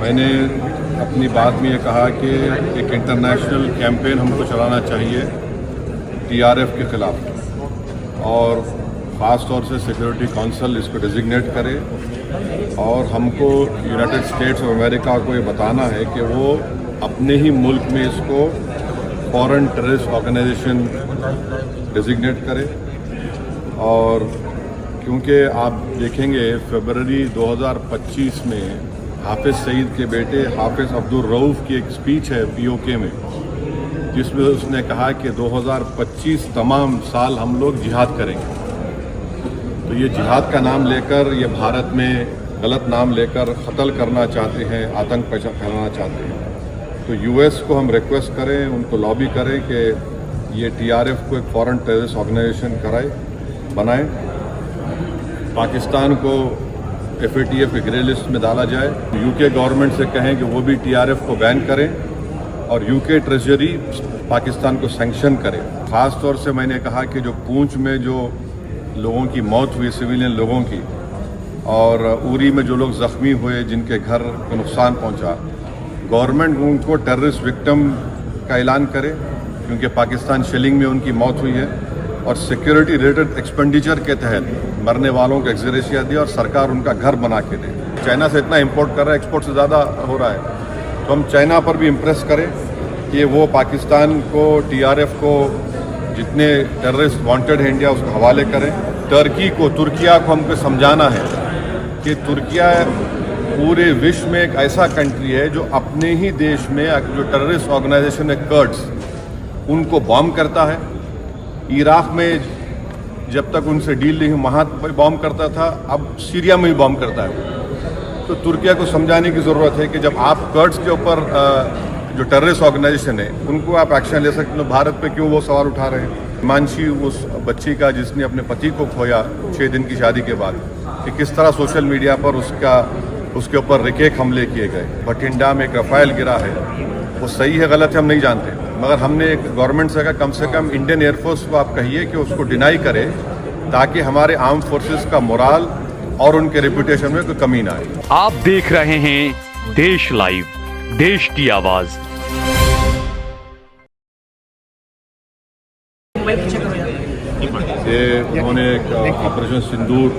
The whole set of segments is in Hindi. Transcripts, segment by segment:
मैंने अपनी बात में ये कहा कि एक इंटरनेशनल कैंपेन हमको चलाना चाहिए टीआरएफ के ख़िलाफ़, और ख़ास तौर से सिक्योरिटी काउंसिल इसको डिजिग्नेट करे और हमको यूनाइटेड स्टेट्स ऑफ अमेरिका को ये बताना है कि वो अपने ही मुल्क में इसको फॉरेन टेररिस्ट ऑर्गेनाइजेशन डिजिग्नेट करे। और क्योंकि आप देखेंगे फरवरी 2025 में हाफिज़ सईद के बेटे हाफिज़ अब्दुल रऊफ़ की एक स्पीच है पीओके में, जिसमें उसने कहा कि 2025 तमाम साल हम लोग जिहाद करेंगे। तो ये जिहाद का नाम लेकर, ये भारत में गलत नाम लेकर कत्ल करना चाहते हैं, आतंक फैलाना चाहते हैं। तो यूएस को हम रिक्वेस्ट करें, उनको लॉबी करें कि ये टीआरएफ को एक फॉरेन टेररिस्ट ऑर्गेनाइजेशन बनाएं, पाकिस्तान को FATF के ग्रे लिस्ट में डाला जाए, यूके गवर्नमेंट से कहें कि वो भी टीआरएफ को बैन करें और यूके ट्रेजरी पाकिस्तान को सैंक्शन करे। ख़ास तौर से मैंने कहा कि जो पूंछ में जो लोगों की मौत हुई, सिविलियन लोगों की, और उरी में जो लोग ज़ख्मी हुए, जिनके घर को नुकसान पहुंचा, गवर्नमेंट उनको टेररिस्ट विक्टिम का ऐलान करे, क्योंकि पाकिस्तान शेलिंग में उनकी मौत हुई है, और सिक्योरिटी रिलेटेड एक्सपेंडिचर के तहत मरने वालों को एक्सग्रेशिया दिया और सरकार उनका घर बना के दे। चाइना से इतना इंपोर्ट कर रहा है, एक्सपोर्ट से ज़्यादा हो रहा है, तो हम चाइना पर भी इम्प्रेस करें कि वो पाकिस्तान को, टीआरएफ को, जितने टेररिस्ट वांटेड हैं इंडिया, उसको हवाले करें। तुर्की को हमको समझाना है कि तुर्किया पूरे विश्व में एक ऐसा कंट्री है जो अपने ही देश में जो टेररिस्ट ऑर्गेनाइजेशन है कर्ड्स, उनको बॉम्ब करता है। इराक़ में जब तक उनसे डील नहीं, वहाँ बॉम्ब करता था, अब सीरिया में भी बॉम्ब करता है। तो तुर्किया को समझाने की ज़रूरत है कि जब आप कर्ड्स के ऊपर जो टेररिस्ट ऑर्गेनाइजेशन है उनको आप एक्शन ले सकते हो, भारत पे क्यों वो सवाल उठा रहे हैं। मानसी, उस बच्ची का जिसने अपने पति को खोया 6 दिन की शादी के बाद, कि किस तरह सोशल मीडिया पर उसके ऊपर रिकेक हमले किए गए। भटिंडा में एक रफ़ाइल गिरा है, वो सही है गलत है हम नहीं जानते, मगर हमने एक गवर्नमेंट से कहा कम से कम इंडियन एयरफोर्स को आप कहिए कि उसको डिनाई करे, ताकि हमारे आर्म फोर्सेस का मोराल और उनके रेपुटेशन में कोई कमी ना आए। आप देख रहे हैं देश लाइव, देश की आवाज। ये उन्होंने एक ऑपरेशन सिंदूर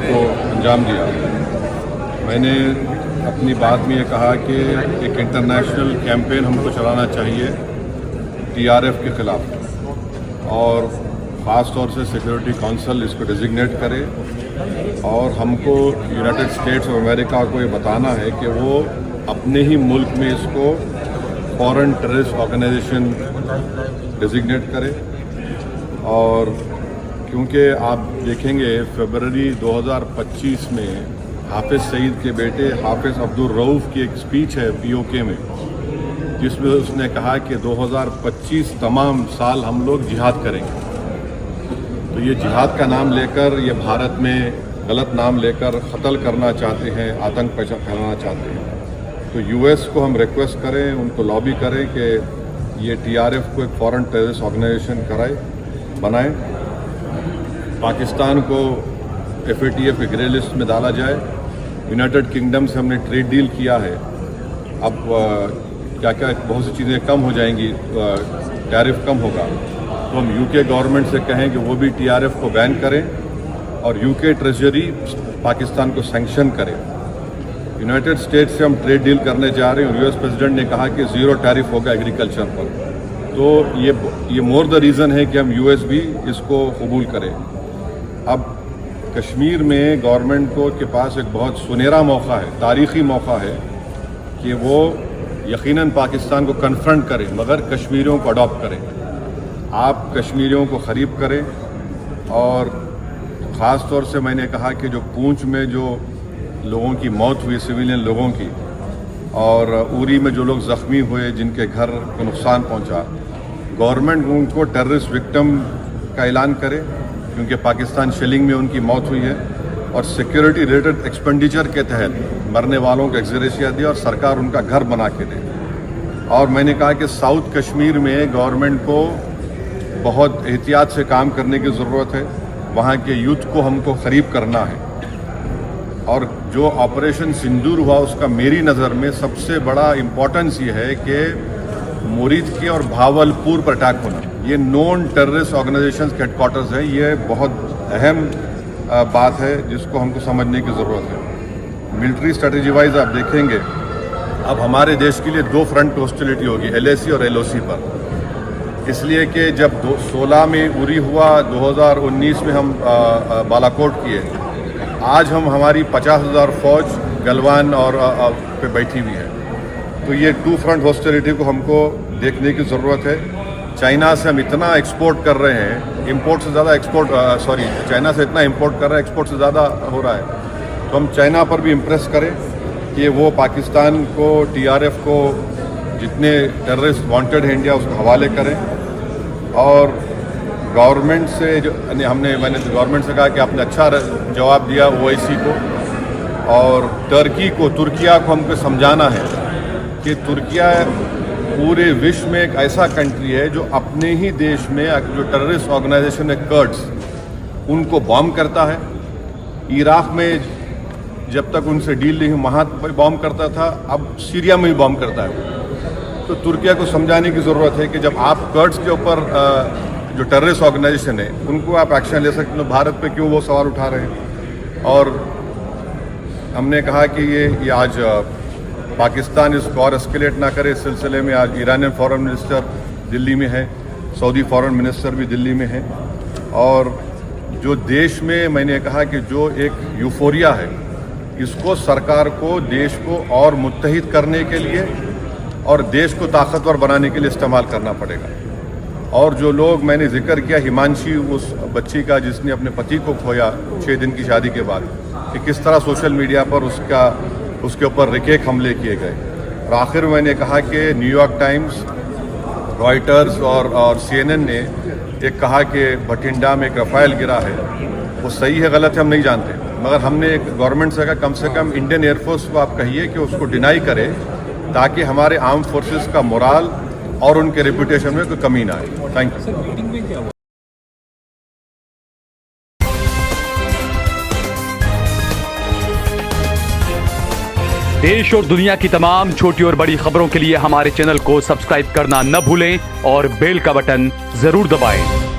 को अंजाम दिया। मैंने अपनी बात में ये कहा कि एक इंटरनेशनल कैंपेन हमको चलाना चाहिए टीआरएफ के ख़िलाफ़, और ख़ास तौर से सिक्योरिटी काउंसिल इसको डिजिग्नेट करे और हमको यूनाइटेड स्टेट्स ऑफ अमेरिका को ये बताना है कि वो अपने ही मुल्क में इसको फॉरेन टेररिस्ट ऑर्गेनाइजेशन डिजिग्नेट करे। और क्योंकि आप देखेंगे फरवरी 2025 में हाफिज़ सईद के बेटे हाफिज़ अब्दुल रऊफ़ की एक स्पीच है पीओके में, जिसमें उसने कहा कि 2025 तमाम साल हम लोग जिहाद करेंगे। तो ये जिहाद का नाम लेकर, ये भारत में गलत नाम लेकर कत्ल करना चाहते हैं, आतंक फैलाना चाहते हैं। तो यूएस को हम रिक्वेस्ट करें, उनको लॉबी करें कि ये टीआरएफ को एक फॉरेन टेररिस्ट ऑर्गेनाइजेशन बनाएं, पाकिस्तान को FATF के ग्रे लिस्ट में डाला जाए। यूनाइटेड किंगडम से हमने ट्रेड डील किया है, अब क्या क्या बहुत सी चीज़ें कम हो जाएंगी, टैरिफ कम होगा। तो हम यूके गवर्नमेंट से कहें कि वो भी टीआरएफ को बैन करें और यूके ट्रेजरी पाकिस्तान को सैंक्शन करे। यूनाइटेड स्टेट्स से हम ट्रेड डील करने जा रहे हैं और यूएस प्रेसिडेंट ने कहा कि 0 टैरिफ होगा एग्रीकल्चर पर। तो ये मोर द रीज़न है कि हम यूएस भी इसको कबूल करें। अब कश्मीर में गवर्नमेंट के पास एक बहुत सुनहरा मौका है, तारीख़ी मौका है कि वो यकीनन पाकिस्तान को कन्फ्रंट करें, मगर कश्मीरियों को अडॉप्ट करें। आप कश्मीरियों को ख़रीब करें, और ख़ास तौर से मैंने कहा कि जो पूंछ में जो लोगों की मौत हुई, सिविलियन लोगों की, और उरी में जो लोग ज़ख्मी हुए, जिनके घर को नुकसान पहुंचा, गवर्नमेंट उनको टेररिस्ट विक्टिम का ऐलान करे, क्योंकि पाकिस्तान शेलिंग में उनकी मौत हुई है, और सिक्योरिटी रिलेटेड एक्सपेंडिचर के तहत मरने वालों को एक्सग्रेशिया दिया और सरकार उनका घर बना के दे। और मैंने कहा कि साउथ कश्मीर में गवर्नमेंट को बहुत एहतियात से काम करने की ज़रूरत है, वहाँ के यूथ को हमको क़रीब करना है। और जो ऑपरेशन सिंदूर हुआ उसका मेरी नज़र में सबसे बड़ा इम्पोर्टेंस ये है कि मुरीद और भावलपुर पर अटैक होना, ये नॉन टेररिस्ट ऑर्गेनाइजेशंस के हेडक्वार्टर्स है। ये बहुत अहम बात है जिसको हमको समझने की ज़रूरत है। मिलिट्री स्ट्रेटजी वाइज आप देखेंगे अब हमारे देश के लिए दो फ्रंट हॉस्टिलिटी होगी, LAC और LOC पर, इसलिए कि जब 16 में उरी हुआ, 2019 में हम बालाकोट किए, आज हमारी 50,000 फौज गलवान और पे बैठी हुई है। तो ये टू फ्रंट हॉस्टिलिटी को हमको देखने की ज़रूरत है। चाइना से हम इतना एक्सपोर्ट कर रहे हैं, इंपोर्ट से ज़्यादा चाइना से इतना इंपोर्ट कर रहे हैं, एक्सपोर्ट से ज़्यादा हो रहा है। तो हम चाइना पर भी इम्प्रेस करें कि वो पाकिस्तान को, TRF को, जितने टेररिस्ट वांटेड है इंडिया, उसको हवाले करें। और गवर्नमेंट से मैंने गवर्नमेंट से कहा कि आपने अच्छा जवाब दिया OIC को, और तुर्किया को हमको समझाना है कि तुर्किया पूरे विश्व में एक ऐसा कंट्री है जो अपने ही देश में जो टेररिस्ट ऑर्गेनाइजेशन है कर्ड्स, उनको बॉम्ब करता है। इराक में जब तक उनसे डील नहीं वहाँ बॉम्ब करता था, अब सीरिया में भी बॉम्ब करता है। तो तुर्किया को समझाने की ज़रूरत है कि जब आप कर्ड्स के ऊपर जो टेररिस्ट ऑर्गेनाइजेशन है उनको आप एक्शन ले सकते हो, भारत पे क्यों वो सवाल उठा रहे हैं। और हमने कहा कि ये आज पाकिस्तान इसको और एस्केलेट ना करे। इस सिलसिले में आज ईरानियन फॉरेन मिनिस्टर दिल्ली में है, सऊदी फॉरेन मिनिस्टर भी दिल्ली में है। और जो देश में मैंने कहा कि जो एक यूफोरिया है, इसको सरकार को देश को और मुत्तहिद करने के लिए और देश को ताकतवर बनाने के लिए इस्तेमाल करना पड़ेगा। और जो लोग मैंने जिक्र किया, हिमांशी, उस बच्ची का जिसने अपने पति को खोया 6 दिन की शादी के बाद, कि किस तरह सोशल मीडिया पर उसके ऊपर रिकेक हमले किए गए। और आखिर मैंने कहा कि न्यूयॉर्क टाइम्स, रॉयटर्स और CNN ने एक कहा कि भटिंडा में एक रफाइल गिरा है। वो सही है गलत है हम नहीं जानते, मगर हमने एक गवर्नमेंट से कम इंडियन एयरफोर्स को आप कहिए कि उसको डिनाई करे, ताकि हमारे आर्म फोर्सेस का मोराल और उनके रेपुटेशन में कोई कमी ना आए। Thank you. देश और दुनिया की तमाम छोटी और बड़ी खबरों के लिए हमारे चैनल को सब्सक्राइब करना न भूलें और बेल का बटन जरूर दबाएं।